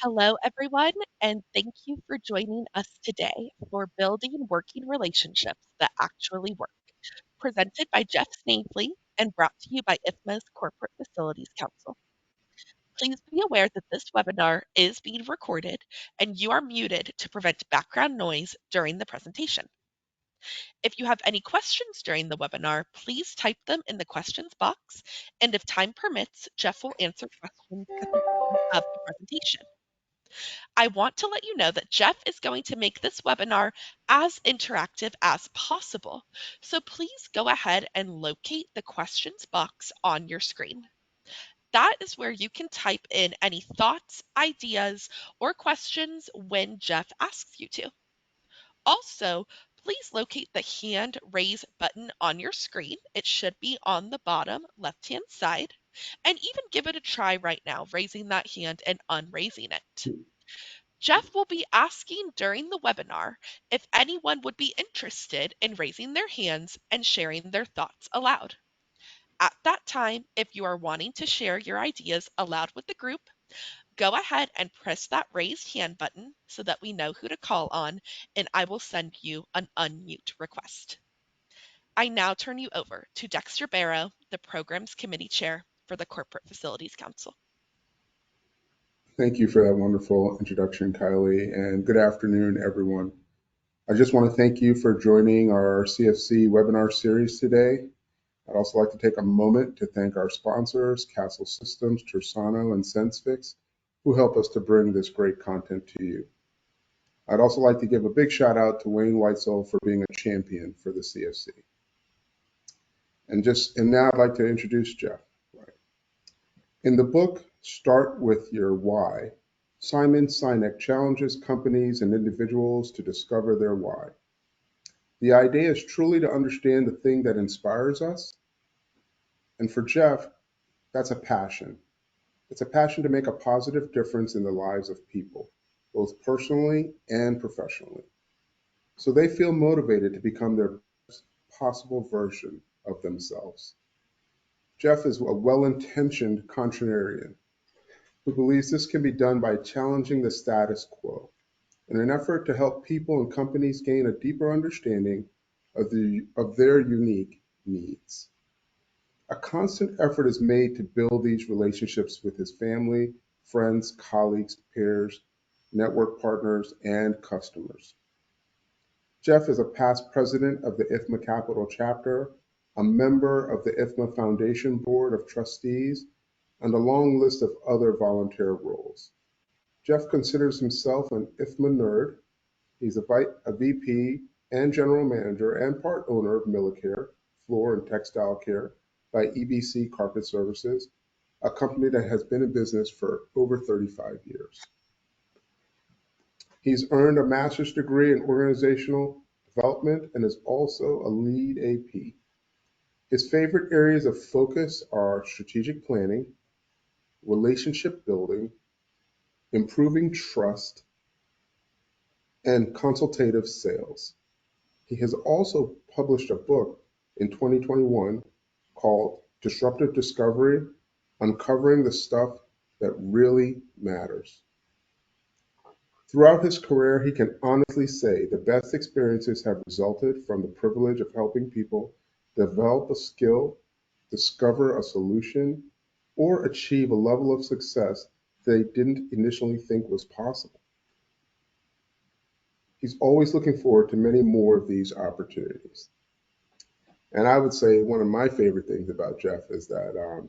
Hello, everyone, and thank you for joining us today for Building Working Relationships That Actually Work, presented by Jeff Snavely and brought to you by IFMA's Corporate Facilities Council. Please be aware that this webinar is being recorded and you are muted to prevent background noise during the presentation. If you have any questions during the webinar, please type them in the questions box, and if time permits, Jeff will answer questions at the end of the presentation. I want to let you know that Jeff is going to make this webinar as interactive as possible. So please go ahead and locate the questions box on your screen. That is where you can type in any thoughts, ideas, or questions when Jeff asks you to. Also, please locate the hand raise button on your screen. It should be on the bottom left-hand side. And even give it a try right now, raising that hand and unraising it. Jeff will be asking during the webinar if anyone would be interested in raising their hands and sharing their thoughts aloud. At that time, if you are wanting to share your ideas aloud with the group, go ahead and press that raised hand button so that we know who to call on, and I will send you an unmute request. I now turn you over to Dexter Barrow, the Programs Committee Chair for the Corporate Facilities Council. Thank you for that wonderful introduction, Kylie, and good afternoon, everyone. I just want to thank you for joining our CFC webinar series today. I'd also like to take a moment to thank our sponsors, Castle Systems, Tersano, and SenseFix, who help us to bring this great content to you. I'd also like to give a big shout out to Wayne Weitzel for being a champion for the CFC. And now I'd like to introduce Jeff. In the book, Start With Your Why, Simon Sinek challenges companies and individuals to discover their why. The idea is truly to understand the thing that inspires us. And for Jeff, that's a passion. It's a passion to make a positive difference in the lives of people, both personally and professionally. So they feel motivated to become their best possible version of themselves. Jeff is a well-intentioned contrarian who believes this can be done by challenging the status quo in an effort to help people and companies gain a deeper understanding of their unique needs. A constant effort is made to build these relationships with his family, friends, colleagues, peers, network partners, and customers. Jeff is a past president of the IFMA Capital Chapter, a member of the IFMA Foundation Board of Trustees, and a long list of other volunteer roles. Jeff considers himself an IFMA nerd. He's a VP and general manager and part owner of Millicare, floor and textile care by EBC Carpet Services, a company that has been in business for over 35 years. He's earned a master's degree in organizational development and is also a lead AP. His favorite areas of focus are strategic planning, relationship building, improving trust, and consultative sales. He has also published a book in 2021 called Disruptive Discovery: Uncovering the Stuff That Really Matters. Throughout his career, he can honestly say the best experiences have resulted from the privilege of helping people develop a skill, discover a solution, or achieve a level of success they didn't initially think was possible. He's always looking forward to many more of these opportunities. And I would say one of my favorite things about Jeff is that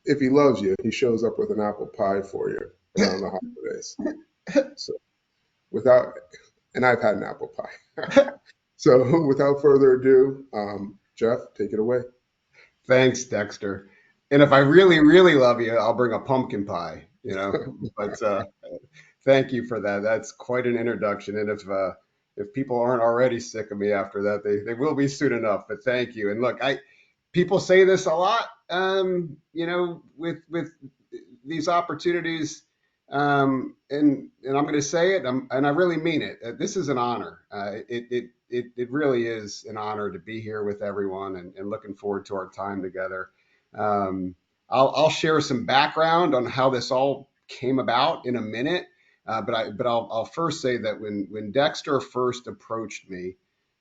if he loves you, he shows up with an apple pie for you around the holidays. So and I've had an apple pie. So without further ado, Jeff, take it away. Thanks, Dexter. And if I really, really love you, I'll bring a pumpkin pie, but thank you for that. That's quite an introduction. And if people aren't already sick of me after that, they will be soon enough, but thank you. And look, people say this a lot, with these opportunities, and I'm going to say it, and I really mean it. This is an honor. It really is an honor to be here with everyone, and looking forward to our time together. I'll share some background on how this all came about in a minute. I'll first say that when Dexter first approached me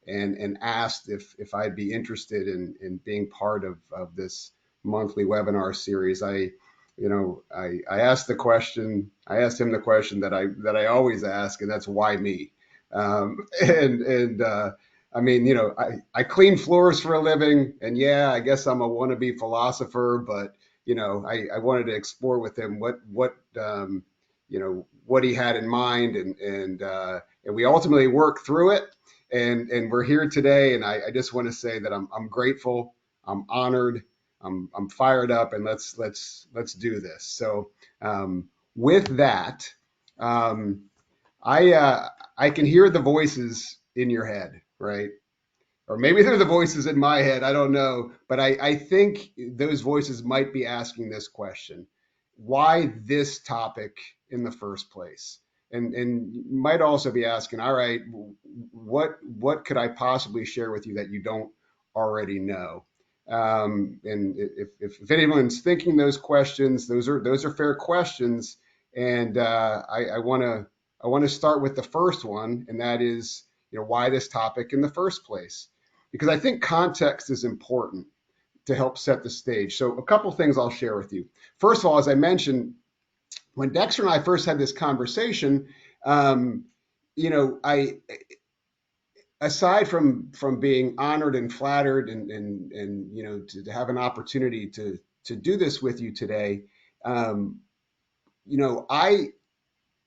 and asked if I'd be interested in being part of this monthly webinar series, I asked the question. I asked him the question that I always ask, and that's why me. I mean, I clean floors for a living, and yeah, I guess I'm a wannabe philosopher, but I wanted to explore with him what he had in mind, and we ultimately worked through it, and we're here today, and I just want to say that I'm grateful, I'm honored, I'm fired up, and let's do this. So with that, um, I can hear the voices in your head, right? Or maybe they're the voices in my head. I don't know, but I think those voices might be asking this question: why this topic in the first place? And might also be asking, all right, what could I possibly share with you that you don't already know? And if anyone's thinking those questions, those are fair questions. And I want to start with the first one, and that is, why this topic in the first place? Because I think context is important to help set the stage. So a couple things I'll share with you. First of all, as I mentioned, when Dexter and I first had this conversation, um, I aside from being honored and flattered and to have an opportunity to do this with you today, um, I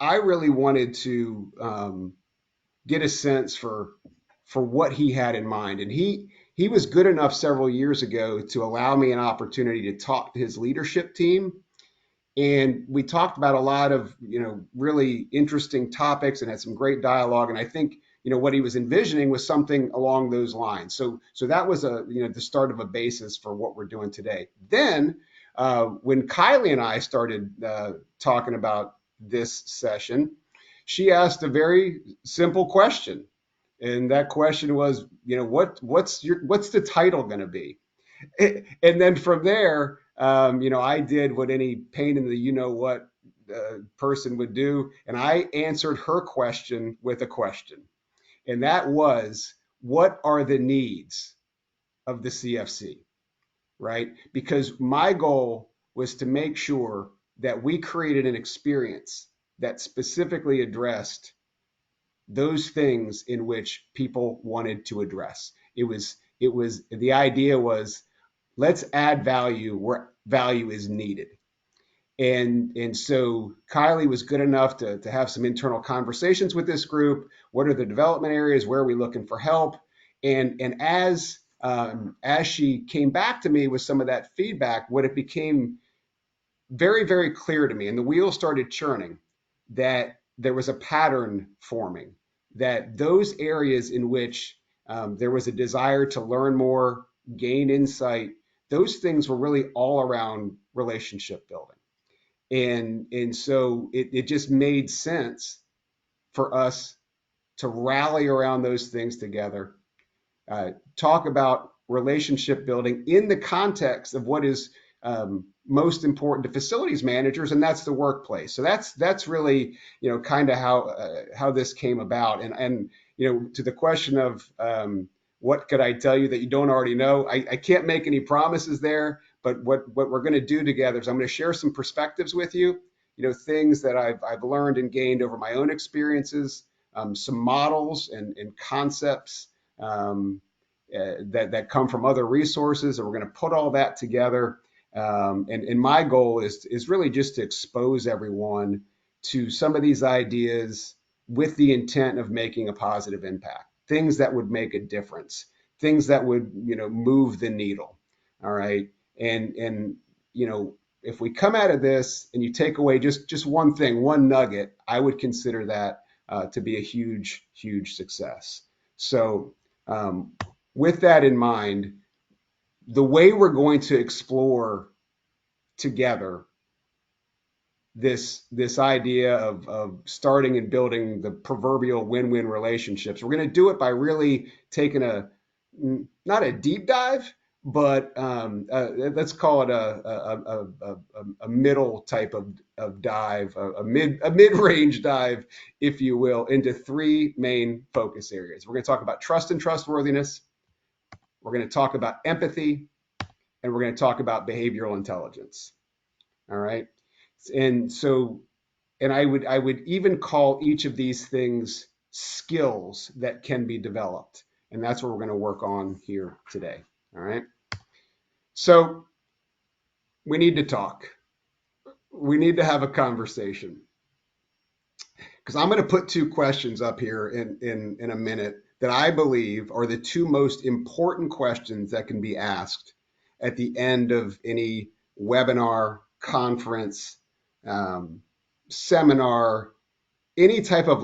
really wanted to get a sense for what he had in mind, and he was good enough several years ago to allow me an opportunity to talk to his leadership team, and we talked about a lot of really interesting topics and had some great dialogue. And I think what he was envisioning was something along those lines. So that was the start of a basis for what we're doing today. Then when Kylie and I started talking about this session, she asked a very simple question, and that question was, what's the title going to be? And then from there, I did what any pain in the what person would do, and I answered her question with a question, and that was, what are the needs of the CFC, right? Because my goal was to make sure that we created an experience that specifically addressed those things in which people wanted to address. It was the idea was, let's add value where value is needed. And so Kylie was good enough to have some internal conversations with this group. What are the development areas? Where are we looking for help? And as she came back to me with some of that feedback, what it became very, very clear to me, and the wheels started churning, that there was a pattern forming, that those areas in which there was a desire to learn more, gain insight, those things were really all around relationship building. And so it just made sense for us to rally around those things together, talk about relationship building in the context of what is most important to facilities managers, and that's the workplace. So that's really kind of how this came about. And to the question of what could I tell you that you don't already know, I can't make any promises there. But what we're going to do together is I'm going to share some perspectives with you, things that I've learned and gained over my own experiences, some models and concepts that come from other resources, and we're going to put all that together. And my goal is really just to expose everyone to some of these ideas with the intent of making a positive impact, things that would make a difference, things that would move the needle. All right, and if we come out of this and you take away just one thing, one nugget, I would consider that to be a huge, huge success. So with that in mind, the way we're going to explore together this idea of starting and building the proverbial win-win relationships, we're going to do it by really taking not a deep dive, but let's call it a middle type of dive, a mid-range dive, if you will, into three main focus areas. We're going to talk about trust and trustworthiness. We're going to talk about empathy, and we're going to talk about behavioral intelligence. All right. And so, and I would even call each of these things skills that can be developed. And that's what we're going to work on here today. All right. So we need to talk. We need to have a conversation, because I'm going to put two questions up here in a minute that I believe are the two most important questions that can be asked at the end of any webinar, conference, um, seminar, any type of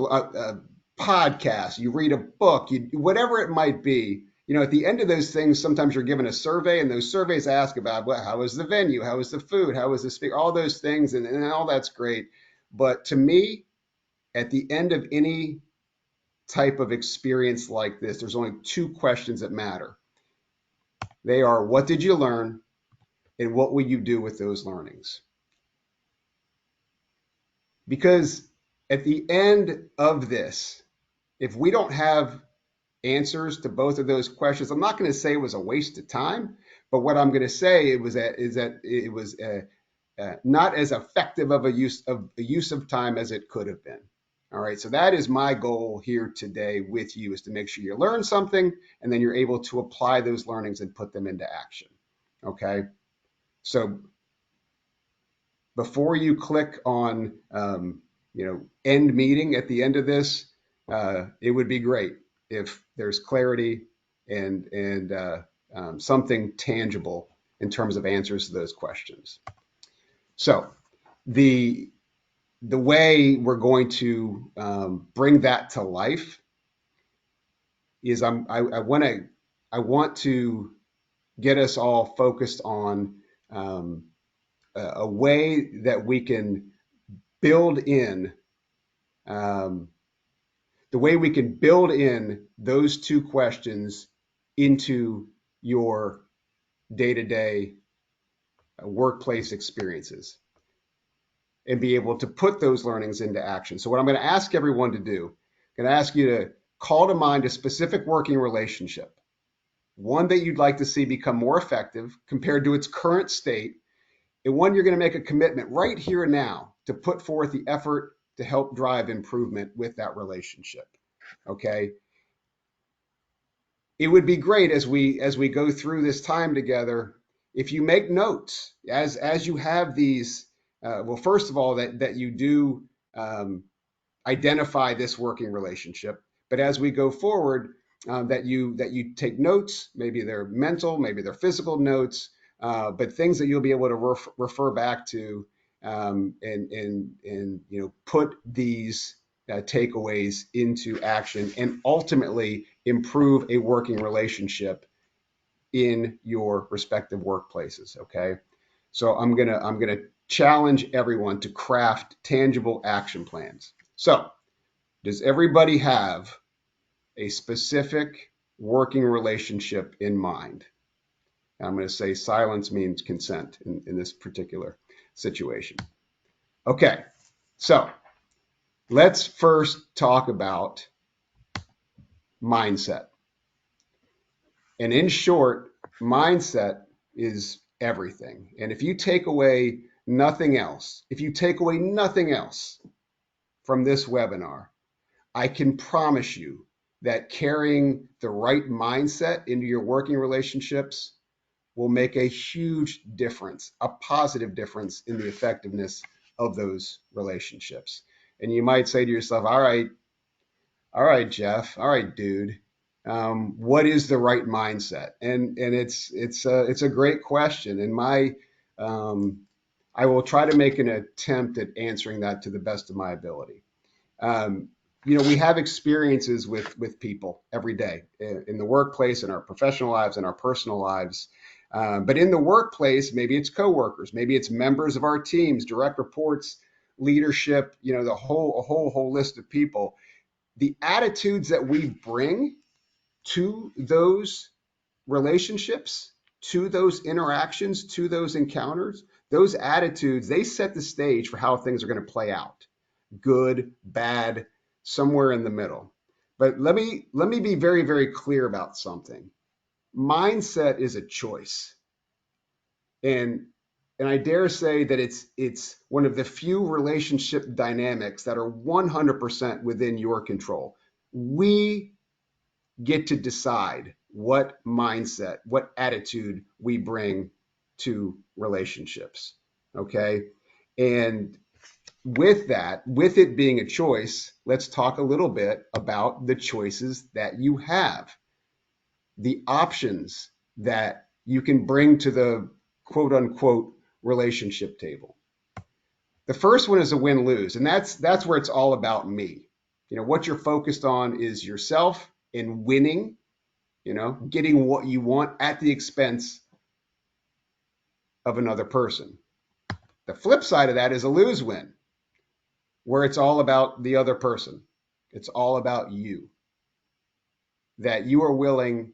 podcast. You read a book, whatever it might be. At the end of those things, sometimes you're given a survey, and those surveys ask about, well, how was the venue, how was the food, how was the speaker, all those things, and all that's great. But to me, at the end of any type of experience like this, there's only two questions that matter. They are, what did you learn, and what will you do with those learnings? Because at the end of this, if we don't have answers to both of those questions, I'm not going to say it was a waste of time, but what I'm going to say is that it was not as effective of a use of time as it could have been. All right, so that is my goal here today with you, is to make sure you learn something and then you're able to apply those learnings and put them into action. Okay, so before you click on end meeting at the end of this, it would be great if there's clarity and something tangible in terms of answers to those questions. So the way we're going to bring that to life is I want to get us all focused on a way that we can build in the way we can build in those two questions into your day-to-day workplace experiences and be able to put those learnings into action. So what I'm going to ask everyone to do, I'm going to ask you to call to mind a specific working relationship, one that you'd like to see become more effective compared to its current state, and one you're going to make a commitment right here and now to put forth the effort to help drive improvement with that relationship. Okay. It would be great as we go through this time together, if you make notes as you have these. Well, first of all, that you do identify this working relationship, but as we go forward, that you take notes. Maybe they're mental, maybe they're physical notes, but things that you'll be able to refer back to, and put these takeaways into action, and ultimately improve a working relationship in your respective workplaces. Okay, so I'm gonna challenge everyone to craft tangible action plans. So, does everybody have a specific working relationship in mind? And I'm going to say silence means consent in this particular situation. Okay, so let's first talk about mindset. And in short, mindset is everything. And if you take away nothing else, from this webinar, I can promise you that carrying the right mindset into your working relationships will make a huge difference, a positive difference in the effectiveness of those relationships. And you might say to yourself, all right, Jeff, all right, dude, what is the right mindset? And it's a great question. And I will try to make an attempt at answering that to the best of my ability. We have experiences with people every day in the workplace, in our professional lives, in our personal lives. But in the workplace, maybe it's coworkers, maybe it's members of our teams, direct reports, leadership, a whole list of people. The attitudes that we bring to those relationships to those interactions, to those encounters, those attitudes, they set the stage for how things are going to play out. Good, bad, somewhere in the middle. But let me be very, very clear about something. Mindset is a choice. And I dare say that it's one of the few relationship dynamics that are 100% within your control. We get to decide what mindset, what attitude we bring to relationships. Okay. And with that, with it being a choice, let's talk a little bit about the choices that you have, the options that you can bring to the quote unquote relationship table. The first one is a win lose, and that's where it's all about me. What you're focused on is yourself and winning, getting what you want at the expense of another person. The flip side of that is a lose win, where it's all about the other person. It's all about you. That you are willing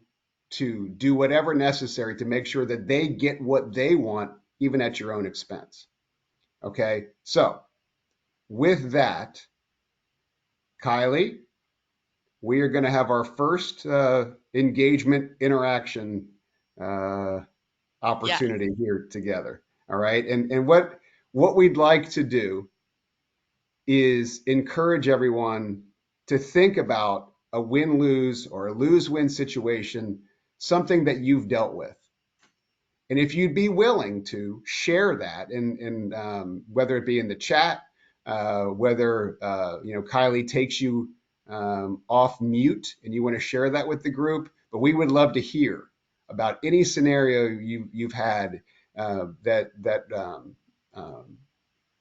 to do whatever necessary to make sure that they get what they want, even at your own expense. Okay, so with that, Kylie, we are going to have our first engagement interaction Yes, opportunity here together. All right, and what we'd like to do is encourage everyone to think about a win lose or a lose win situation, something that you've dealt with. And if you'd be willing to share that, whether it be in the chat, whether Kylie takes you off mute and you want to share that with the group, but we would love to hear about any scenario you've had that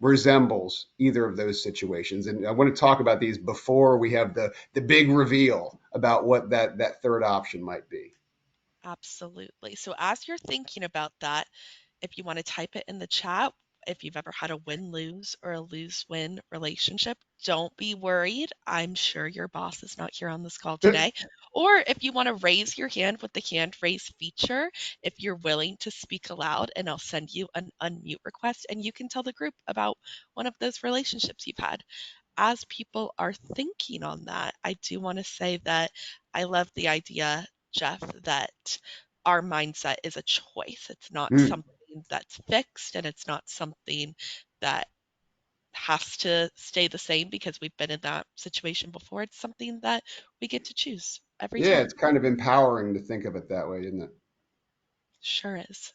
resembles either of those situations. And I want to talk about these before we have the big reveal about what that third option might be. absolutely. So as you're thinking about that, if you want to type it in the chat, if you've ever had a win lose or a lose win relationship, don't be worried. I'm sure your boss is not here on this call today. Or if you want to raise your hand with the hand raise feature, if you're willing to speak aloud, and I'll send you an unmute request and you can tell the group about one of those relationships you've had. As people are thinking on that, I do want to say that I love the idea, Jeff, that our mindset is a choice. It's not Mm. something that's fixed and it's not something that has to stay the same because we've been in that situation before. It's something that we get to choose every Yeah, time. it's kind of empowering to think of it that way, isn't it? Sure is.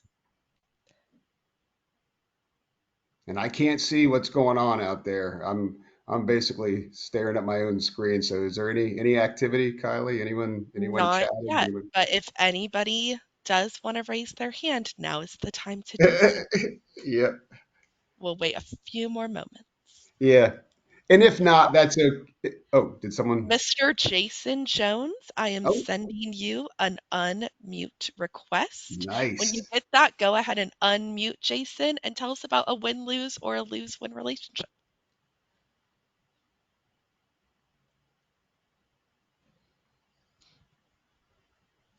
And I can't see what's going on out there. I'm basically staring at my own screen. So is there any activity, Kylie? Anyone Not chatting? yet, Anyone? but if anybody does want to raise their hand, now is the time to do so. Yeah, We'll wait a few more moments. yeah. And if not, that's a. Oh, did someone? Mr. Jason Jones, I am Oh, sending you an unmute request. When you nice. get that, go ahead and unmute Jason and tell us about a win lose or a lose win relationship.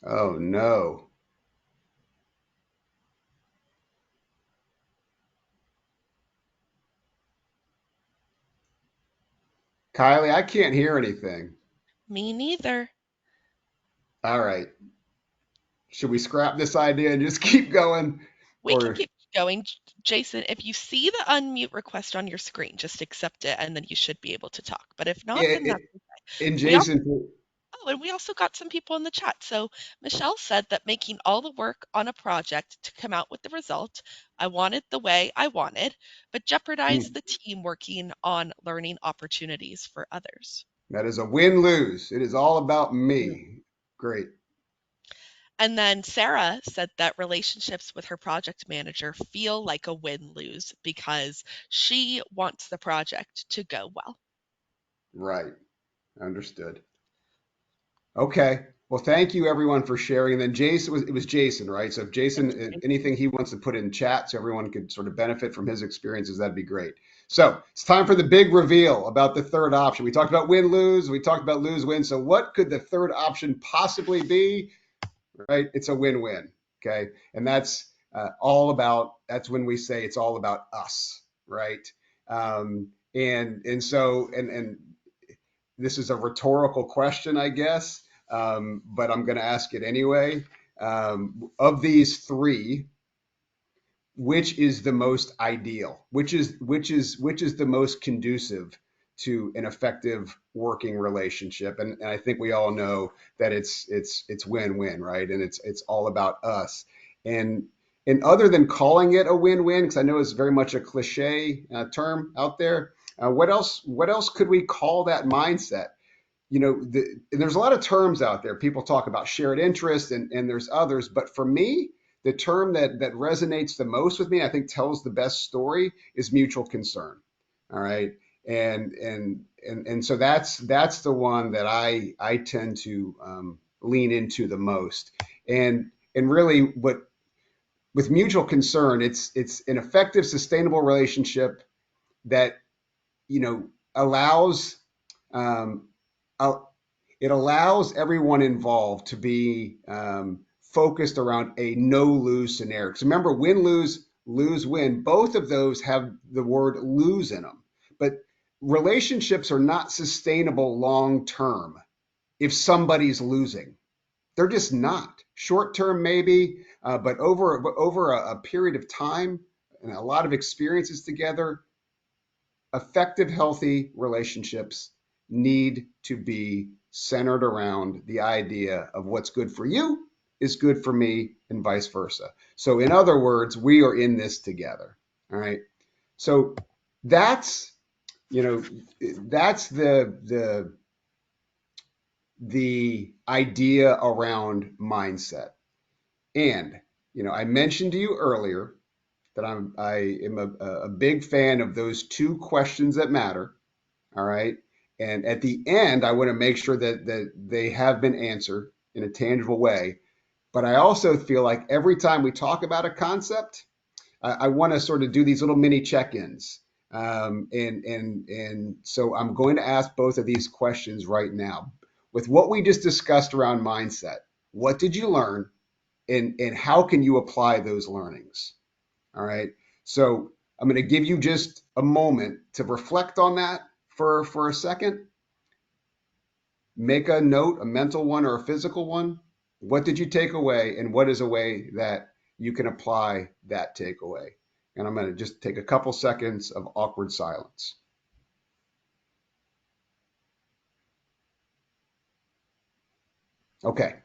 Oh no, Kylie, I can't hear anything. Me neither. All right, should we scrap this idea and just keep going? We can Or keep going. Jason, if you see the unmute request on your screen, just accept it and then you should be able to talk. But if not, yeah, then that's and we also Jason, Oh, and we also got some people in the chat. So Michelle said that making all the work on a project to come out with the result I wanted the way I wanted, but jeopardized the team working on learning opportunities for others. that is a win lose. It is all about Mm. me. Great. And then Sarah said that relationships with her project manager feel like a win lose because she wants the project to go well. Right. Understood. Okay. Well, thank you everyone for sharing. And then Jason it was Jason, right? So if It Jason, was great. anything he wants to put in chat so everyone could sort of benefit from his experiences, that'd be great. So it's time for the big reveal about the third option. We talked about win lose, we talked about lose win. So what could the third option possibly be? Right? It's a win win. Okay. And that's all about, that's when we say it's all about us, right? And this is a rhetorical question, I guess, but I'm going to ask it anyway. Of these three, which is the most ideal? Which is the most conducive to an effective working relationship? And I think we all know that it's win-win, right? And it's all about us. And and other than calling it a win-win, because I know it's very much a cliche term out there, what else could we call that mindset? And there's a lot of terms out there. People talk about shared interest, and there's others. But for me, the term that resonates the most with me, I think tells the best story, is mutual concern. All right. And so that's the one that I tend to lean into the most. And really, what with mutual concern, it's an effective, sustainable relationship that allows um, uh, it allows everyone involved to be focused around a no lose scenario. Because remember, win lose, lose win, both of those have the word lose in them. But relationships are not sustainable long term if somebody's losing. They're just not. Short term, maybe, but over a period of time and a lot of experiences together, effective, healthy relationships need to be centered around the idea of what's good for you is good for me and vice versa. So, in other words, we are in this together. All right. So that's you know that's the idea around mindset. And I mentioned to you earlier that I am a big fan of those two questions that matter. All right. And at the end, I want to make sure that they have been answered in a tangible way. But I also feel like every time we talk about a concept, I want to sort of do these little mini check-ins. And so I'm going to ask both of these questions right now. With what we just discussed around mindset, what did you learn, and how can you apply those learnings? All right. So I'm going to give you just a moment to reflect on that for a second. Make a note, a mental one or a physical one. What did you take away, and what is a way that you can apply that takeaway? And I'm going to just take a couple seconds of awkward silence. Okay.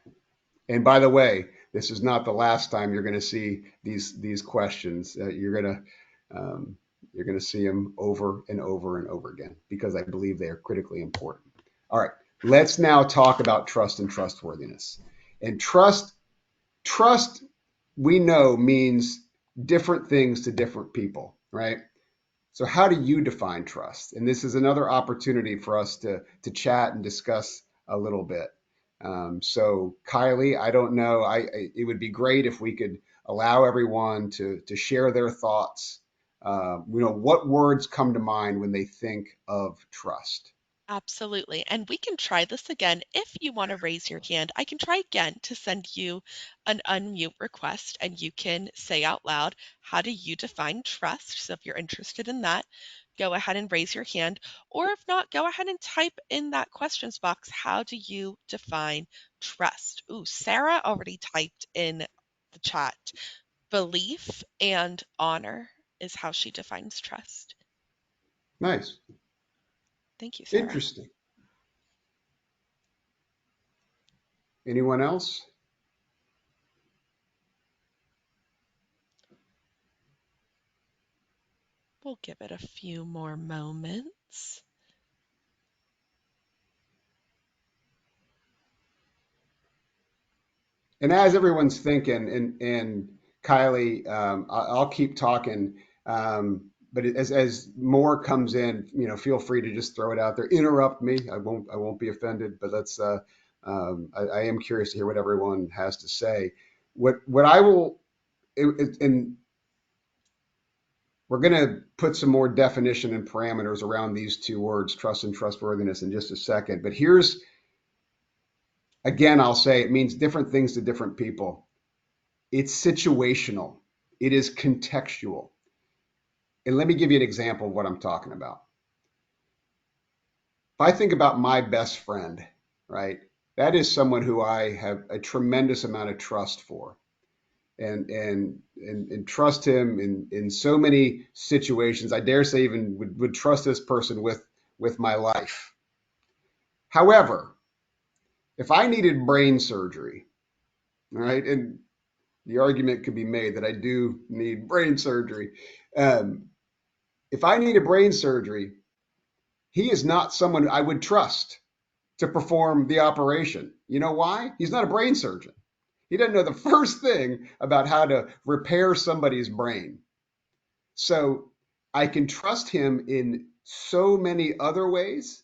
And by the way, this is not the last time you're going to see these questions. You're going to see them over and over and over again because I believe they are critically important. All right, let's now talk about trust and trustworthiness. And trust, we know means different things to different people, right? So how do you define trust? And this is another opportunity for us to chat and discuss a little bit. So Kylie, I don't know. It would be great if we could allow everyone to share their thoughts. What words come to mind when they think of trust? Absolutely. And we can try this again. If you want to raise your hand, I can try again to send you an unmute request and you can say out loud, how do you define trust? So if you're interested in that, go ahead and raise your hand. Or if not, go ahead and type in that questions box, how do you define trust? Ooh, Sarah already typed in the chat. Belief and honor is how she defines trust. Nice, Thank you, Sarah. interesting. Anyone else? We'll give it a few more moments. And as everyone's thinking, and Kylie, I'll keep talking. But as more comes in, feel free to just throw it out there. Interrupt me. I won't be offended. But I am curious to hear what everyone has to say. What I will, and we're going to put some more definition and parameters around these two words, trust and trustworthiness, in just a second. But here's, again, I'll say it means different things to different people. it's situational, it is contextual. And let me give you an example of what I'm talking about. If I think about my best friend, right, that is someone who I have a tremendous amount of trust for, and trust him in so many situations. I dare say even would trust this person with my life. However, if I needed brain surgery, right, and the argument could be made that I do need brain surgery. Um, if I need a brain surgery, he is not someone I would trust to perform the operation. You know why? He's not a brain surgeon. He doesn't know the first thing about how to repair somebody's brain. So I can trust him in so many other ways.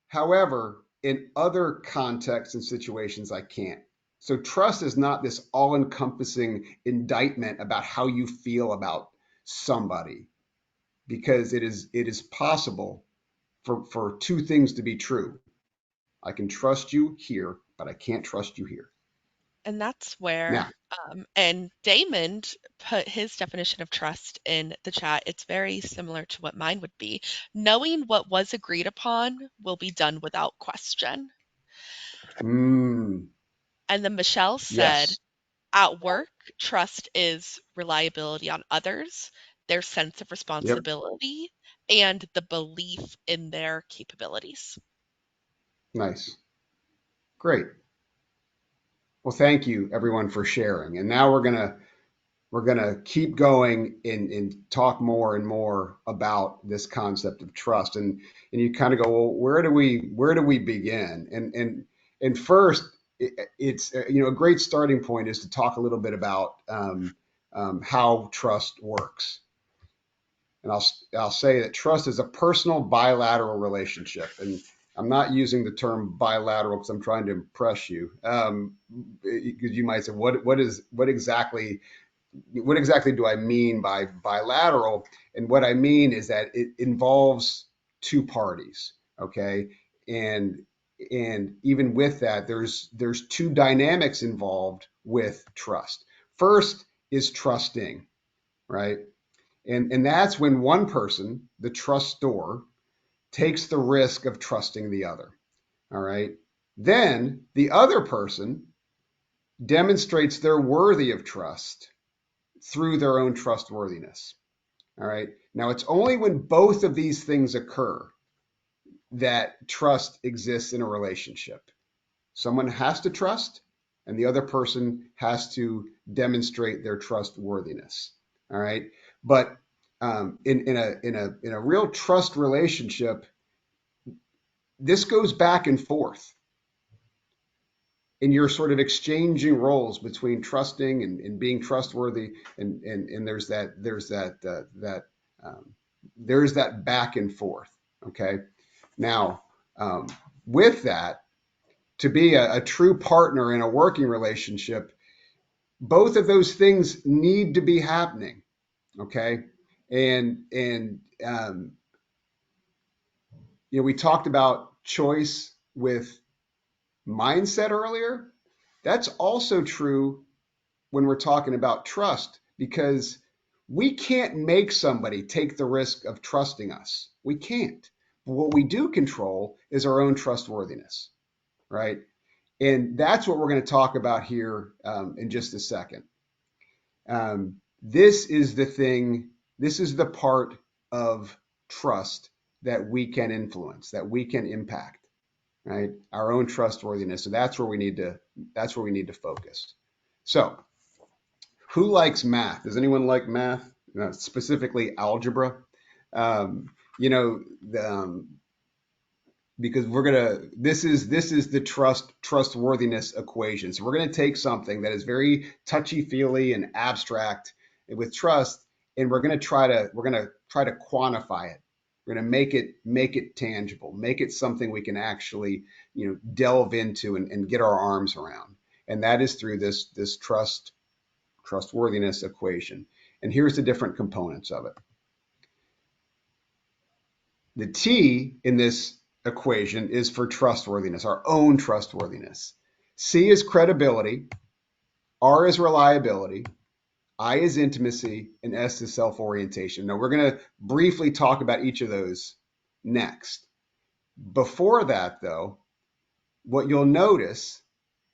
However, in other contexts and situations, I can't. So trust is not this all encompassing indictment about how you feel about somebody, because it is possible for two things to be true. I can trust you here, but I can't trust you here. And that's where, Now, and Damon put his definition of trust in the chat. It's very similar to what mine would be. Knowing what was agreed upon will be done without question. mm, And then Michelle said, yes, at work, trust is reliability on others, their sense of yep, responsibility, and the belief in their capabilities. nice, great. Well, thank you everyone for sharing. And now we're gonna keep going and talk more and more about this concept of trust. And you kind of go, well, where do we begin? And first, it's a great starting point is to talk a little bit about how trust works. And I'll say that trust is a personal bilateral relationship. And I'm not using the term bilateral because I'm trying to impress you. Because you might say, what exactly do I mean by bilateral? And what I mean is that it involves two parties. Okay, and and even with that, there's two dynamics involved with trust. First is trusting, right? And that's when one person, the trustor, takes the risk of trusting the other. All right. Then the other person demonstrates they're worthy of trust through their own trustworthiness. All right. Now, it's only when both of these things occur that trust exists in a relationship. Someone has to trust, and the other person has to demonstrate their trustworthiness. All right. But in a real trust relationship, this goes back and forth, and you're sort of exchanging roles between trusting and being trustworthy, and um, there's that back and forth. Okay, now um, with that, to be a true partner in a working relationship, both of those things need to be happening. Okay, and we talked about choice with mindset earlier. That's also true when we're talking about trust, because we can't make somebody take the risk of trusting us. We can't. But what we do control is our own trustworthiness, right? And that's what we're going to talk about here in just a second. This is the thing, this is the part of trust that we can influence, that we can impact, right? Our own trustworthiness. So that's where we need to focus. So, who likes math? Does anyone like math? Specifically algebra. Um, you know, because this is the trustworthiness equation. So we're going to take something that is very touchy feely and abstract with trust, and we're going to try to quantify it. We're going to make it tangible, make it something we can actually delve into and get our arms around. And that is through this trustworthiness equation. And here's the different components of it. The T in this equation is for trustworthiness, our own trustworthiness. C is credibility. R is reliability, I is intimacy, and S is self-orientation. Now, we're going to briefly talk about each of those next. Before that, though, what you'll notice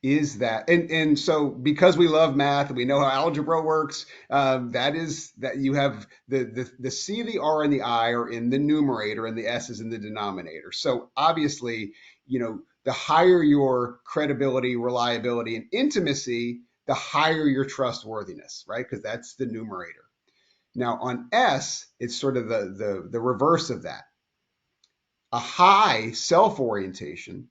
is that, and so because we love math and we know how algebra works, that is that you have the C, the R, and the I are in the numerator and the S is in the denominator. So obviously, the higher your credibility, reliability, and intimacy, the higher your trustworthiness, right? Because that's the numerator. Now on S, it's sort of the reverse of that. A high self-orientation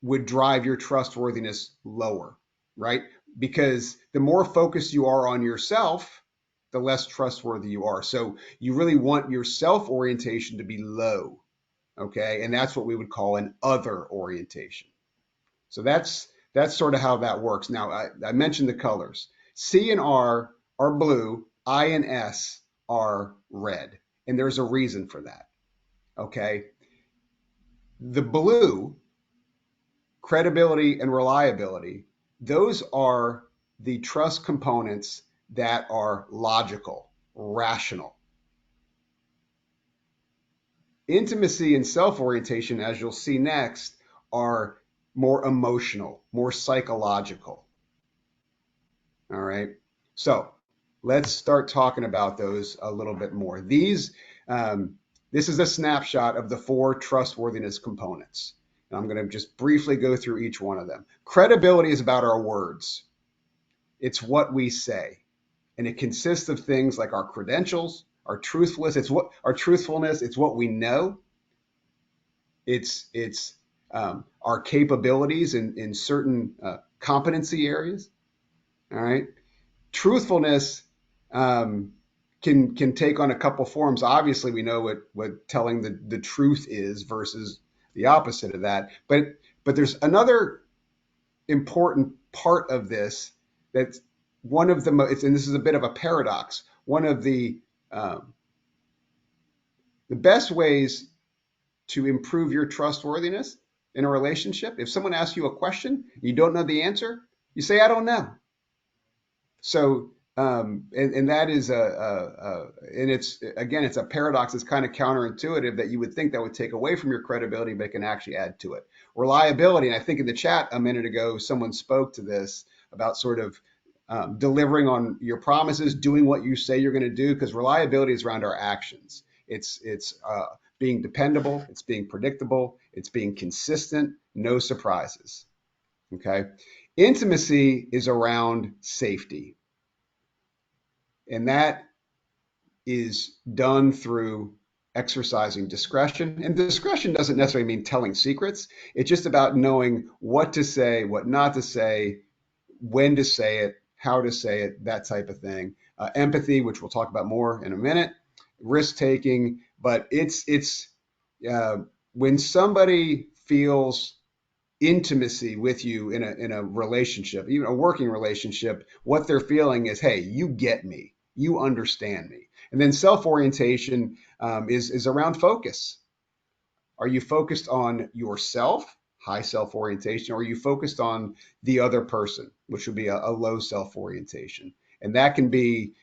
would drive your trustworthiness lower, right? Because the more focused you are on yourself, the less trustworthy you are. So you really want your self orientation to be low, okay? And that's what we would call an other orientation. So that's sort of how that works. Now, I mentioned the colors. C and R are blue, I and S are red. And there's a reason for that, okay? The blue, credibility and reliability, those are the trust components that are logical, rational. Intimacy and self-orientation, as you'll see next, are more emotional, more psychological. All right. So let's start talking about those a little bit more. This is a snapshot of the 4 trustworthiness components. And I'm going to just briefly go through each one of them. Credibility is about our words. It's what we say. And it consists of things like our credentials, our truthfulness, it's what we know. It's our capabilities in certain competency areas. All right. Truthfulness can take on a couple forms. Obviously, we know what telling the truth is versus the opposite of that. But there's another important part of this that's one of the most, and this is a bit of a paradox. One of the best ways to improve your trustworthiness in a relationship, if someone asks you a question, you don't know the answer, you say, "I don't know." So, and that is and it's a paradox. It's kind of counterintuitive that you would think that would take away from your credibility, but it can actually add to it. Reliability, and I think in the chat a minute ago, someone spoke to this about sort of delivering on your promises, doing what you say you're going to do, because reliability is around our actions. It's being dependable, it's being predictable, it's being consistent, no surprises. Okay. Intimacy is around safety. And that is done through exercising discretion. And discretion doesn't necessarily mean telling secrets. It's just about knowing what to say, what not to say, when to say it, how to say it, that type of thing. Empathy, which we'll talk about more in a minute, risk taking, but it's when somebody feels intimacy with you in a relationship, even a working relationship, what they're feeling is, hey, you get me, you understand me. And then self-orientation is around focus. Are you focused on yourself, high self-orientation, or are you focused on the other person, which would be a low self-orientation? And that can be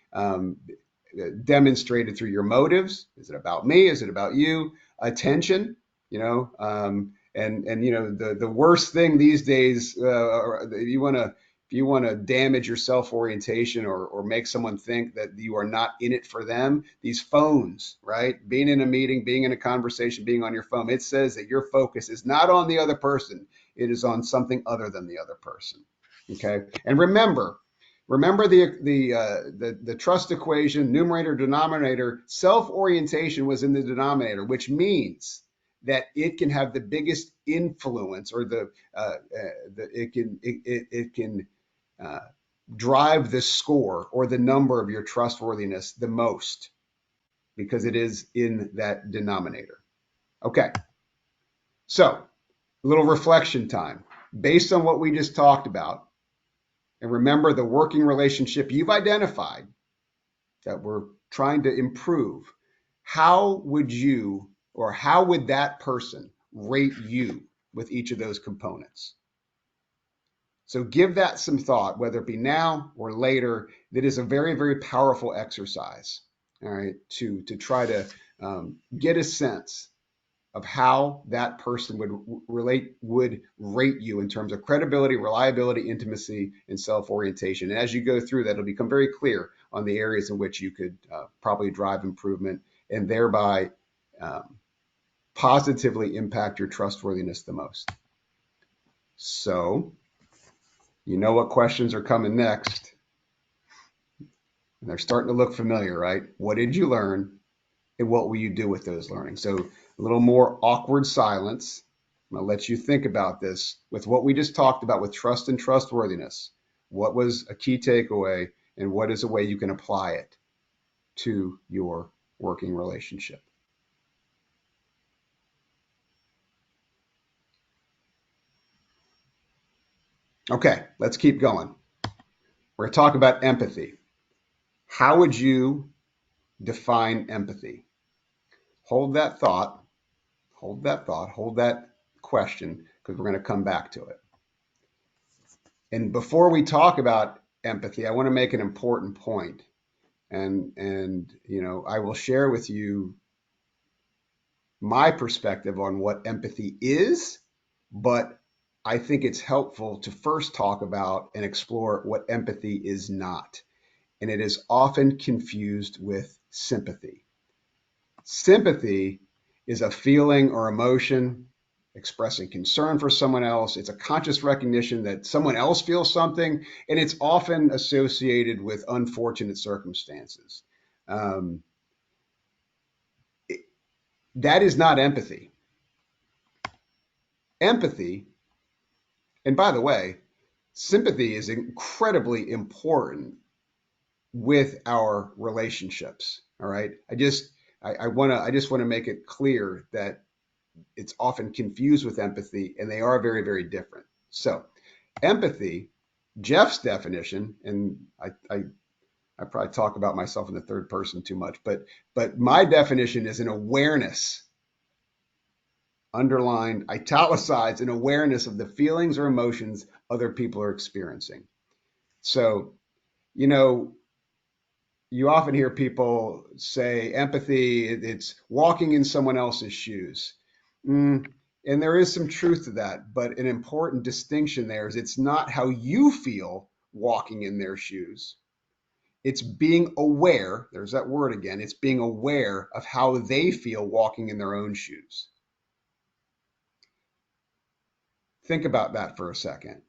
demonstrated through your motives. Is it about me? Is it about you? Attention, and the worst thing these days, if you want to damage your self-orientation or make someone think that you are not in it for them, these phones, right? Being in a meeting, being in a conversation, being on your phone, it says that your focus is not on the other person. It is on something other than the other person. Okay. And remember the trust equation, numerator, denominator, self-orientation was in the denominator, which means that it can have the biggest influence, or it can drive the score or the number of your trustworthiness the most, because it is in that denominator. Okay, so a little reflection time based on what we just talked about. And remember the working relationship you've identified that we're trying to improve. How would that person rate you with each of those components? So give that some thought, whether it be now or later. That is a very, very powerful exercise, all right, to try to get a sense of how that person would rate you in terms of credibility, reliability, intimacy, and self-orientation. And as you go through that, it'll become very clear on the areas in which you could probably drive improvement and thereby positively impact your trustworthiness the most. So you know what questions are coming next. And they're starting to look familiar, right? What did you learn? And what will you do with those learnings? So a little more awkward silence. I'm going to let you think about this with what we just talked about with trust and trustworthiness. What was a key takeaway, and what is a way you can apply it to your working relationship? Okay, let's keep going. We're going to talk about empathy. How would you define empathy? Hold that thought, hold that thought, hold that question, because we're going to come back to it. And before we talk about empathy, I want to make an important point. And I will share with you my perspective on what empathy is, but I think it's helpful to first talk about and explore what empathy is not. And it is often confused with sympathy. Sympathy is a feeling or emotion expressing concern for someone else. It's a conscious recognition that someone else feels something, and it's often associated with unfortunate circumstances. Um, that is not empathy. Empathy, and by the way, sympathy is incredibly important with our relationships. All right. I just want to make it clear that it's often confused with empathy, and they are very, very different. So, empathy, Jeff's definition, and I probably talk about myself in the third person too much, but my definition is an awareness, underlined, italicized, an awareness of the feelings or emotions other people are experiencing. So, you know, you often hear people say empathy, it's walking in someone else's shoes. Mm, and there is some truth to that, but an important distinction there is it's not how you feel walking in their shoes. It's being aware, there's that word again, it's being aware of how they feel walking in their own shoes. Think about that for a second.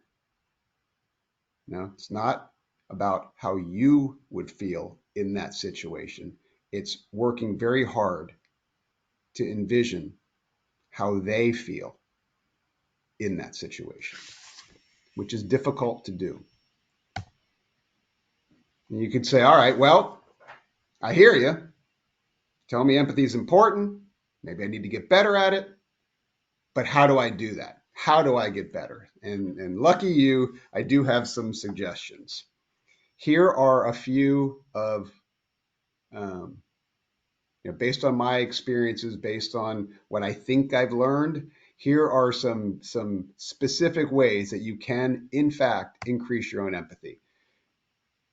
No, it's not about how you would feel in that situation. It's working very hard to envision how they feel in that situation, which is difficult to do. And you could say, all right, well, I hear you. Tell me empathy is important. Maybe I need to get better at it. But how do I do that? How do I get better? And lucky you, I do have some suggestions. Here are a few of, um, based on my experiences, based on what I think I've learned, here are some specific ways that you can, in fact, increase your own empathy.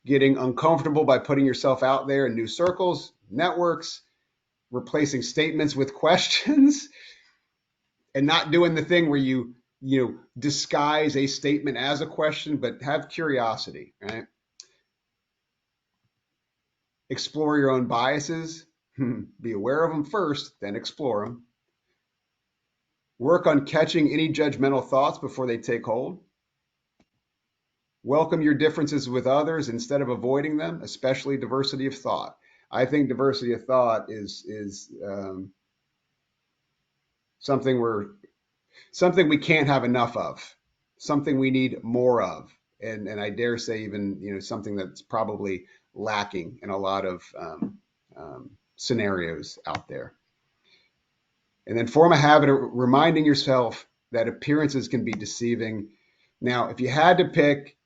Getting uncomfortable by putting yourself out there in new circles, networks, replacing statements with questions, and not doing the thing where you disguise a statement as a question, but have curiosity, right? Explore your own biases. Be aware of them first, then explore them. Work on catching any judgmental thoughts before they take hold. Welcome your differences with others instead of avoiding them, especially diversity of thought. I think diversity of thought is something we can't have enough of, something we need more of, and I dare say even something that's probably lacking in a lot of scenarios out there. And then form a habit of reminding yourself that appearances can be deceiving. Now, if you had to pick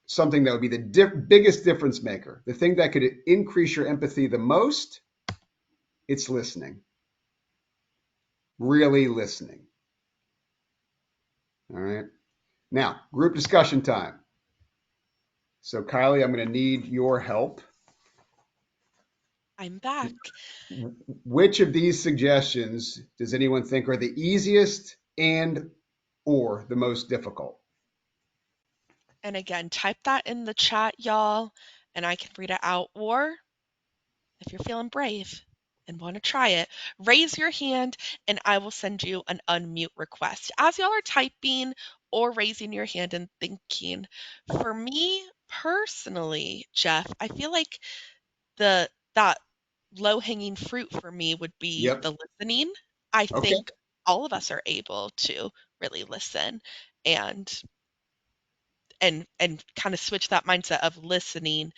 something that would be the biggest difference maker, the thing that could increase your empathy the most, it's listening. Really listening. All right. Now, group discussion time. So, Kylie, I'm going to need your help. I'm back. Which of these suggestions does anyone think are the easiest and or the most difficult? And again, type that in the chat, y'all, and I can read it out. Or if you're feeling brave and want to try it, raise your hand and I will send you an unmute request. As y'all are typing or raising your hand and thinking, for me personally, Jeff, I feel like the that low-hanging fruit for me would be Yep. the listening. I Okay. think all of us are able to really listen and and kind of switch that mindset of listening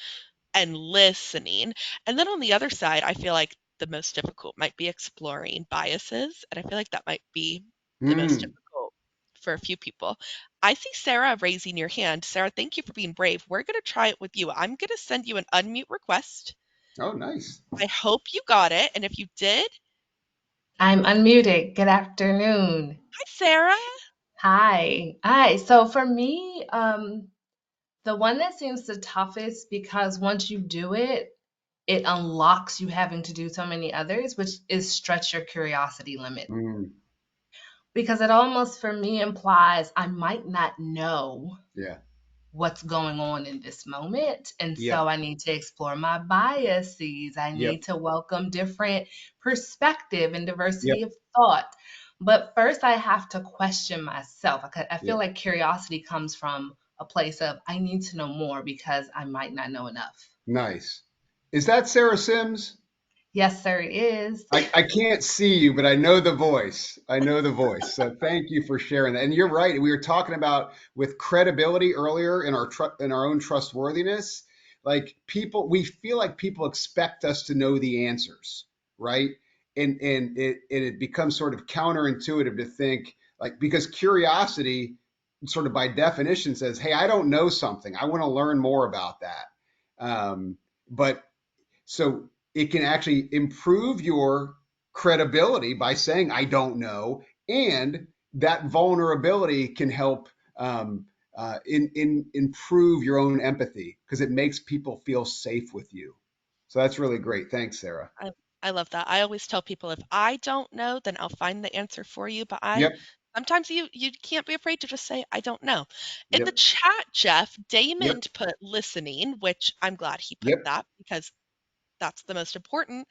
and listening. And then on the other side, I feel like the most difficult might be exploring biases, and I feel like that might be the most Hmm. difficult for a few people. I see Sarah raising your hand. Sarah, thank you for being brave. We're going to try it with you. I'm going to send you an unmute request. Oh, nice. I hope you got it, and if you did, I'm unmuted. Good afternoon. hi, Sarah. Hi. Hi. So for me, the one that seems the toughest because once you do it, it unlocks you having to do so many others, which is stretch your curiosity limit. Mm, Because it almost for me implies I might not know yeah. what's going on in this moment. And Yep. so I need to explore my biases. I Yep. need to welcome different perspective and Yep. diversity of thought. But first, I have to question myself. I feel Yep. like curiosity comes from a place of I need to know more because I might not know enough. Nice. Is that Sarah Sims? Yes, sir, it is. I can't see you, but I know the voice. I know the voice. So thank you for sharing that. And you're right. We were talking about with credibility earlier in in our own trustworthiness. Like people, we feel like people expect us to know the answers, right? And it becomes sort of counterintuitive to think like because curiosity, sort of by definition, says, "Hey, I don't know something. I want to learn more about that." But so it can actually improve your credibility by saying, I don't know. And that vulnerability can help improve your own empathy because it makes people feel safe with you. So that's really great. Thanks, Sarah. I, I love that. I always tell people if I don't know, then I'll find the answer for you. But I Yep. sometimes you can't be afraid to just say I don't know. In the Yep. chat, Jeff, Yep. Damon put listening, which I'm glad he put Yep. that because that's the most important.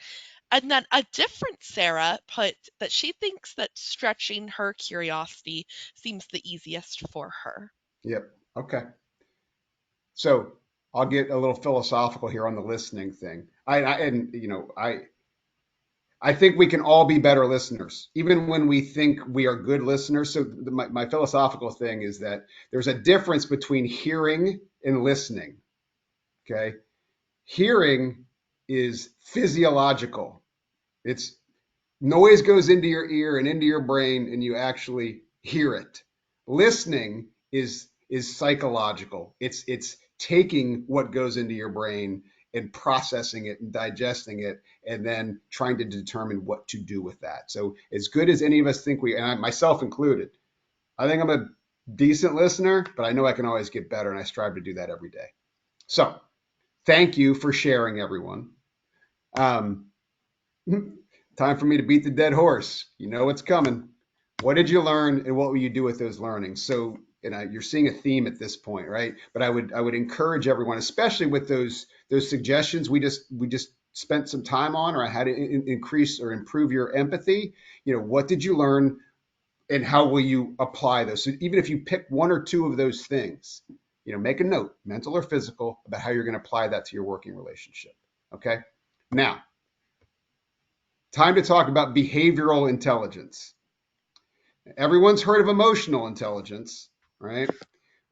And then a different Sarah put that she thinks that stretching her curiosity seems the easiest for her. Yep. Okay. So I'll get a little philosophical here on the listening thing. I think we can all be better listeners, even when we think we are good listeners. So my philosophical thing is that there's a difference between hearing and listening. Okay, hearing is physiological. It's noise goes into your ear and into your brain, and you actually hear it. Listening is psychological. It's taking what goes into your brain and processing it and digesting it, and then trying to determine what to do with that. So, as good as any of us think we, and myself included, I think I'm a decent listener, but I know I can always get better, and I strive to do that every day. So, thank you for sharing, everyone. Um, Time for me to beat the dead horse. You know what's coming. What did you learn, and what will you do with those learnings? So, you're seeing a theme at this point, right? But I would encourage everyone, especially with those suggestions we just spent some time on, or how to increase or improve your empathy. What did you learn, and how will you apply those? So even if you pick one or two of those things, make a note, mental or physical, about how you're going to apply that to your working relationship. Okay. Now, time to talk about behavioral intelligence. Everyone's heard of emotional intelligence, right?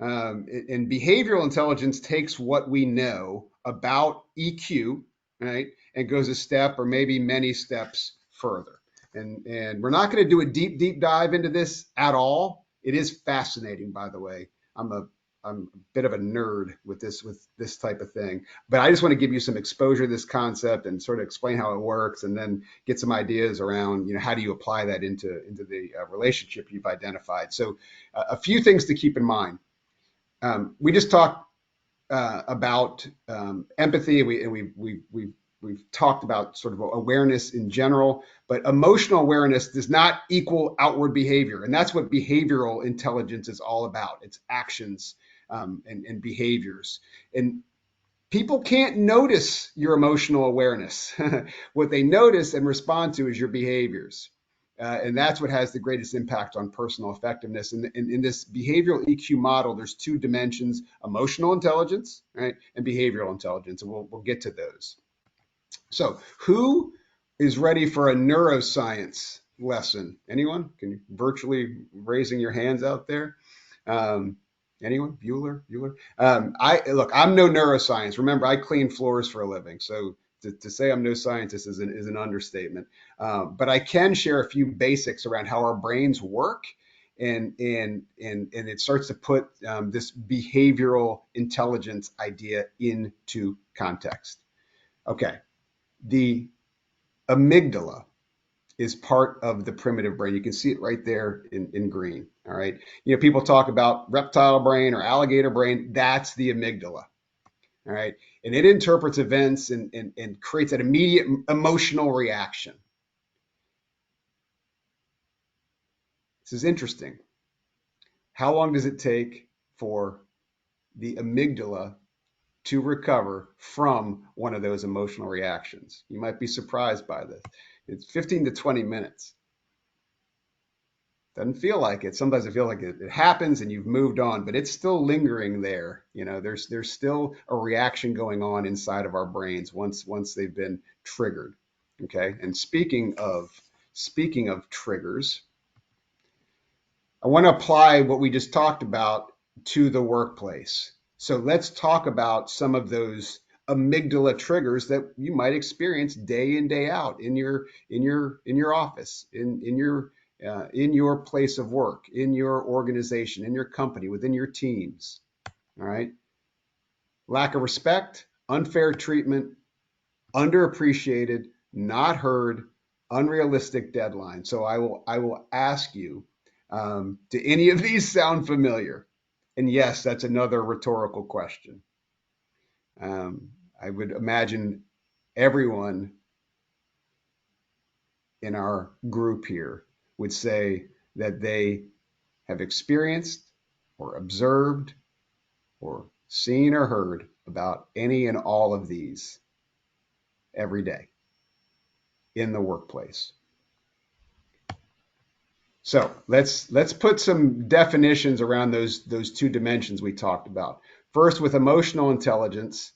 And behavioral intelligence takes what we know about EQ, right, and goes a step or maybe many steps further. And we're not going to do a deep dive into this at all. It is fascinating, by the way. I'm a I'm a bit of a nerd with this type of thing, but I just want to give you some exposure to this concept and sort of explain how it works, and then get some ideas around, how do you apply that into the relationship you've identified. So a few things to keep in mind. We just talked about empathy. We've talked about sort of awareness in general, but emotional awareness does not equal outward behavior, and that's what behavioral intelligence is all about. It's actions and behaviors, and people can't notice your emotional awareness. What they notice and respond to is your behaviors. And that's what has the greatest impact on personal effectiveness. And in this behavioral EQ model, there's two dimensions: emotional intelligence, right, and behavioral intelligence. And we'll get to those. So, who is ready for a neuroscience lesson? Anyone? Can you virtually raising your hands out there? Um, Anyone? Bueller? I'm no neuroscience. Remember, I clean floors for a living. So to say I'm no scientist is an understatement. But I can share a few basics around how our brains work, and it starts to put this behavioral intelligence idea into context. Okay, the amygdala is part of the primitive brain. You can see it right there in green. All right. People talk about reptile brain or alligator brain. That's the amygdala. All right. And it interprets events and creates an immediate emotional reaction. This is interesting. How long does it take for the amygdala to recover from one of those emotional reactions? You might be surprised by this. It's 15 to 20 minutes. Doesn't feel like it. Sometimes it feels like it happens and you've moved on, but it's still lingering there. There's still a reaction going on inside of our brains once they've been triggered. Okay. And speaking of triggers, I want to apply what we just talked about to the workplace. So let's talk about some of those amygdala triggers that you might experience day in, day out in your office, in your place of work, in your organization, in your company, within your teams. All right. Lack of respect, unfair treatment, underappreciated, not heard, unrealistic deadline. So I will ask you, do any of these sound familiar? And yes, that's another rhetorical question. I would imagine everyone in our group here would say that they have experienced or observed or seen or heard about any and all of these every day in the workplace. So let's put some definitions around those two dimensions we talked about. First, with emotional intelligence,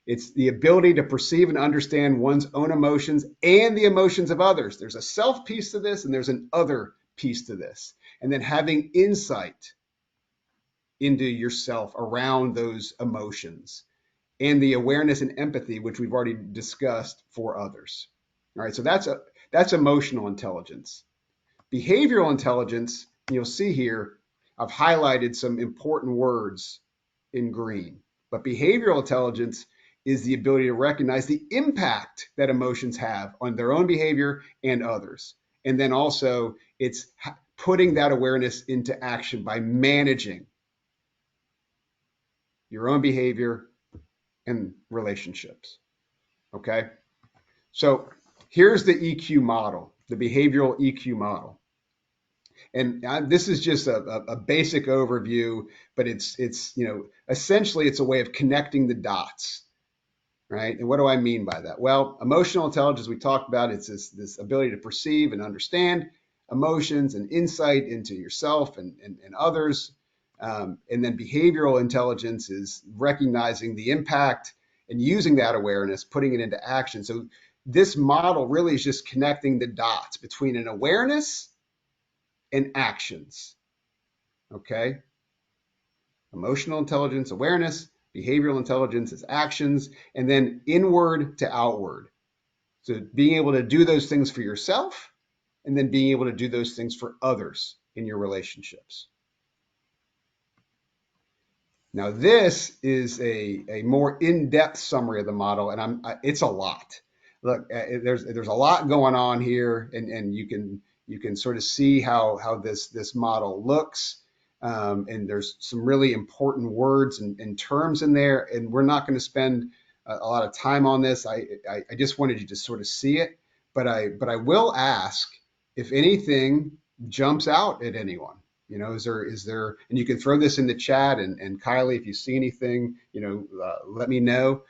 it's the ability to perceive and understand one's own emotions and the emotions of others. There's a self piece to this, and there's an other piece to this. And then having insight into yourself around those emotions, and the awareness and empathy, which we've already discussed, for others. All right, so that's emotional intelligence. Behavioral intelligence, you'll see here, I've highlighted some important words in green. But behavioral intelligence is the ability to recognize the impact that emotions have on their own behavior and others. And then also, it's putting that awareness into action by managing your own behavior and relationships. Okay? So here's the EQ model, the behavioral EQ model. And this is just a basic overview, but it's essentially it's a way of connecting the dots, right? And what do I mean by that? Well, emotional intelligence, we talked about, it's this ability to perceive and understand emotions and insight into yourself and others. And then behavioral intelligence is recognizing the impact and using that awareness, putting it into action. So this model really is just connecting the dots between an awareness and actions. Okay? Emotional intelligence, awareness; behavioral intelligence is actions, and then inward to outward. So being able to do those things for yourself, and then being able to do those things for others in your relationships. Now, this is a more in-depth summary of the model, and it's a lot. Look, there's a lot going on here, and you can sort of see how this model looks, and there's some really important words and terms in there, and we're not going to spend a lot of time on this. I just wanted you to sort of see it, but I will ask if anything jumps out at anyone. Is there, and you can throw this in the chat, and Kylie, if you see anything, let me know.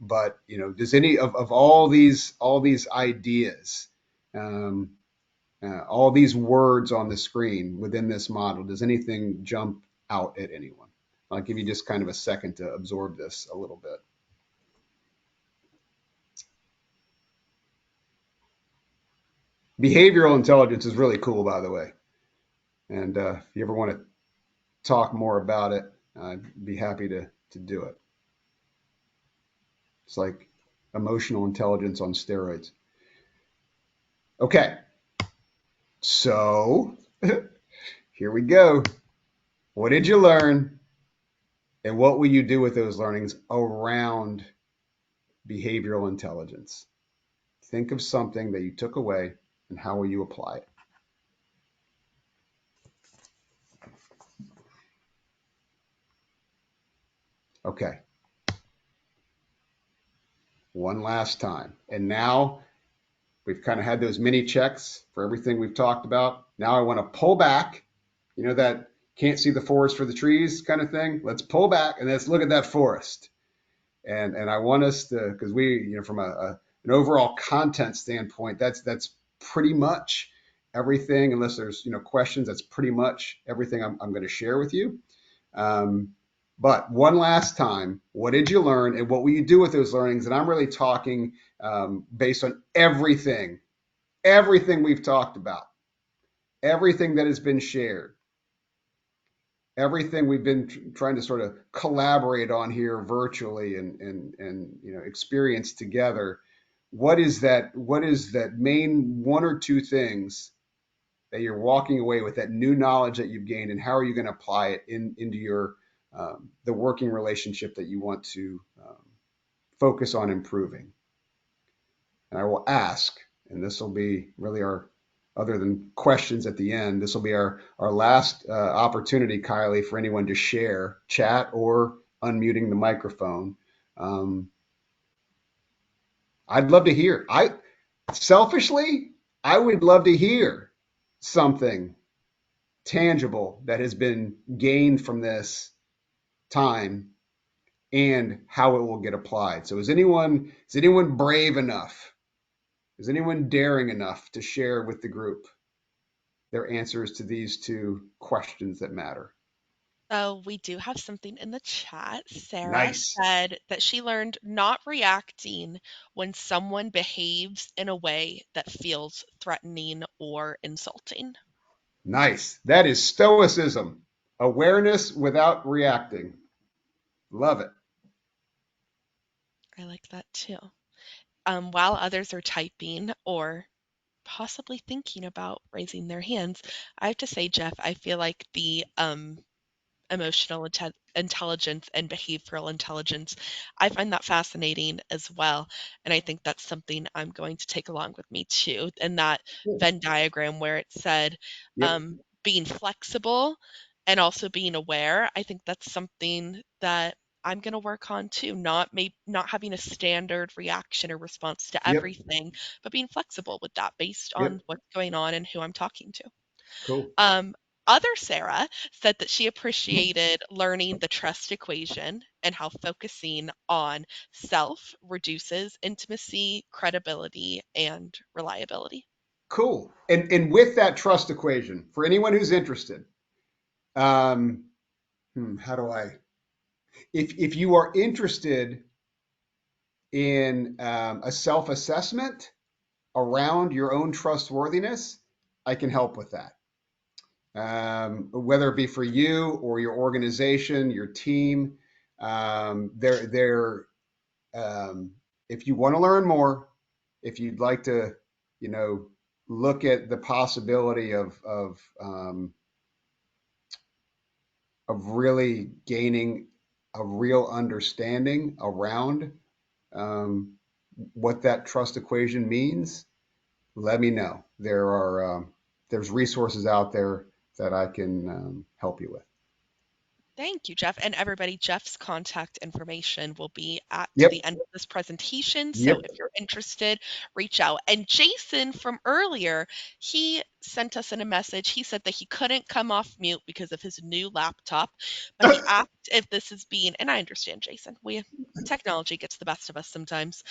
But does any of all these ideas, um, all these words on the screen within this model, does anything jump out at anyone? I'll give you just kind of a second to absorb this a little bit. Behavioral intelligence is really cool, by the way. And if you ever want to talk more about it, I'd be happy to do it. It's like emotional intelligence on steroids. Okay, so here we go. What did you learn? And what will you do with those learnings around behavioral intelligence? Think of something that you took away and how will you apply it? Okay, one last time. And now we've kind of had those mini checks for everything we've talked about. Now I want to pull back, that can't see the forest for the trees kind of thing. Let's pull back and let's look at that forest. And I want us to, because we, from an overall content standpoint, that's pretty much everything. Unless there's questions, that's pretty much everything I'm going to share with you. But one last time, what did you learn, and what will you do with those learnings? And I'm really talking based on everything we've talked about, everything that has been shared, everything we've been trying to sort of collaborate on here virtually and experience together. What is that main one or two things that you're walking away with, that new knowledge that you've gained, and how are you going to apply it into your the working relationship that you want to focus on improving? And I will ask, and this will be really our, other than questions at the end, this will be our last opportunity, Kylie, for anyone to share, chat, or unmuting the microphone. I'd love to hear. Selfishly, I would love to hear something tangible that has been gained from this time and how it will get applied. So is anyone brave enough? Is anyone daring enough to share with the group their answers to these two questions that matter? So we do have something in the chat. Sarah Nice. said that she learned not reacting when someone behaves in a way that feels threatening or insulting. Nice. That is stoicism. Awareness without reacting. Love it. I like that too. While others are typing or possibly thinking about raising their hands, I have to say, Jeff, I feel like the emotional intelligence and behavioral intelligence. I find that fascinating as well. And I think that's something I'm going to take along with me too. And that Cool. Venn diagram where it said Yep. being flexible and also being aware, I think that's something that I'm going to work on too. Not having a standard reaction or response to Yep. everything, but being flexible with that based on Yep. what's going on and who I'm talking to. Cool. Um, Other Sarah said that she appreciated learning the trust equation and how focusing on self reduces intimacy, credibility, and reliability. Cool. And with that trust equation, for anyone who's interested, um, how do I? If you are interested in a self assessment around your own trustworthiness, I can help with that. Whether it be for you or your organization, your team, there. If you want to learn more, if you'd like to, you know, look at the possibility of really gaining a real understanding around what that trust equation means, let me know. There's resources out there that I can help you with. Thank you, Jeff. And everybody, Jeff's contact information will be at Yep. the end of this presentation. So Yep. if you're interested, reach out. And Jason from earlier, he sent us in a message. He said that he couldn't come off mute because of his new laptop, but he asked if this is being, and I understand, Jason, technology gets the best of us sometimes.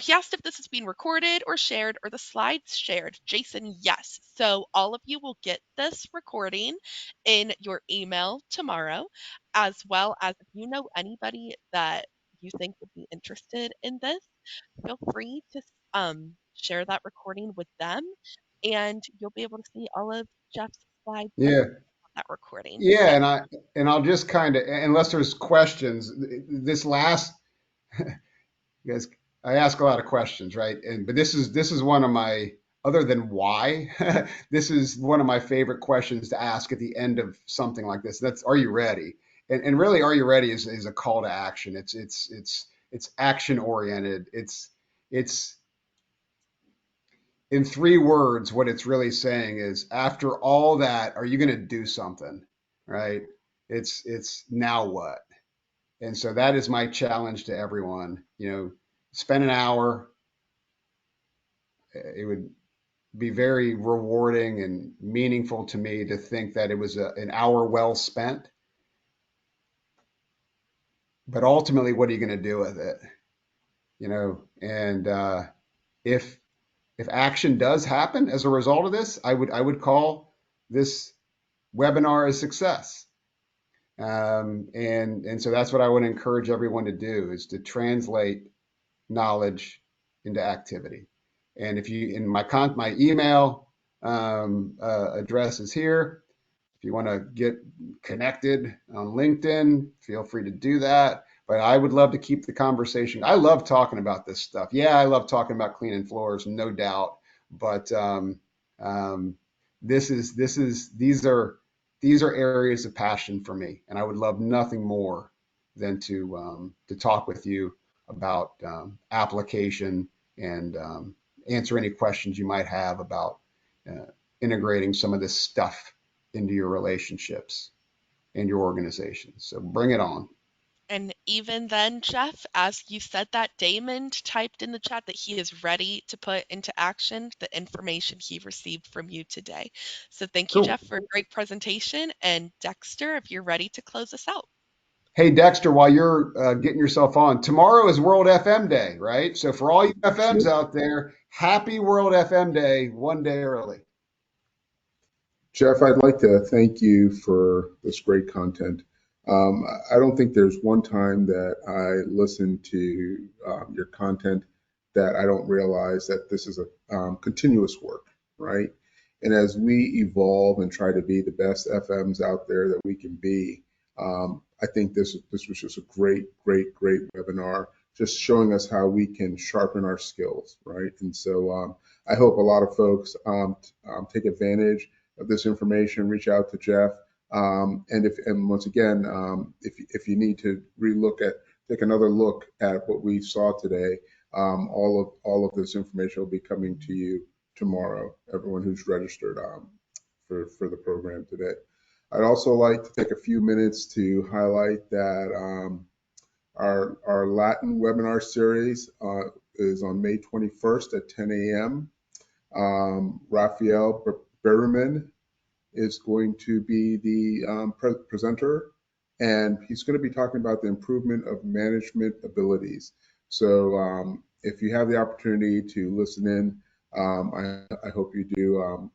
He asked if this is being recorded or shared or the slides shared. Jason, yes. So all of you will get this recording in your email tomorrow, as well as if you know anybody that you think would be interested in this, feel free to share that recording with them, and you'll be able to see all of Jeff's slides and Yeah. that recording. Yeah. And And I'll just kind of, unless there's questions, this last, you guys, I ask a lot of questions, right? But this is one of my, other than why, this is one of my favorite questions to ask at the end of something like this. That's, are you ready? And really, are you ready is a call to action. It's action oriented. It's in 3 words. What it's really saying is, after all that, are you going to do something, right? It's now what? And so that is my challenge to everyone. Spend an hour. It would be very rewarding and meaningful to me to think that it was an hour well spent. But ultimately, what are you going to do with it? And if action does happen as a result of this, I would call this webinar a success. And so that's what I want to encourage everyone to do, is to translate knowledge into activity. And if you, in my email address is here. If you want to get connected on LinkedIn, feel free to do that. But I would love to keep the conversation. I love talking about this stuff. Yeah, I love talking about cleaning floors, no doubt. But these are areas of passion for me, and I would love nothing more than to talk with you about application and answer any questions you might have about integrating some of this stuff into your relationships and your organization. So bring it on. And even then, Jeff, as you said that, Damon typed in the chat that he is ready to put into action the information he received from you today. So thank you, Cool. Jeff, for a great presentation. And Dexter, if you're ready to close us out. Hey, Dexter, while you're getting yourself on, tomorrow is World FM Day, right? So for all you FMs out there, happy World FM Day, one day early. Jeff, I'd like to thank you for this great content. I don't think there's one time that I listen to your content that I don't realize that this is a continuous work, right? And as we evolve and try to be the best FMs out there that we can be, I think this was just a great, great, great webinar, just showing us how we can sharpen our skills, right? And so I hope a lot of folks take advantage of this information, reach out to Jeff. And once again, if you need to take another look at what we saw today, all of this information will be coming to you tomorrow. Everyone who's registered for the program today. I'd also like to take a few minutes to highlight that our Latin webinar series is on May 21st at 10 a.m. Raphael Berman is going to be the presenter, and he's going to be talking about the improvement of management abilities. So if you have the opportunity to listen in, I hope you do.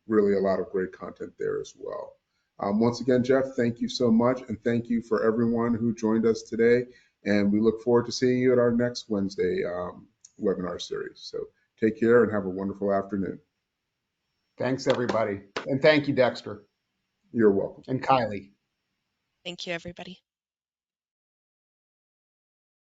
Really a lot of great content there as well. Once again, Jeff, thank you so much, and thank you for everyone who joined us today. And we look forward to seeing you at our next Wednesday webinar series. So take care and have a wonderful afternoon. Thanks, everybody. And thank you, Dexter. You're welcome. And Kylie. Thank you, everybody.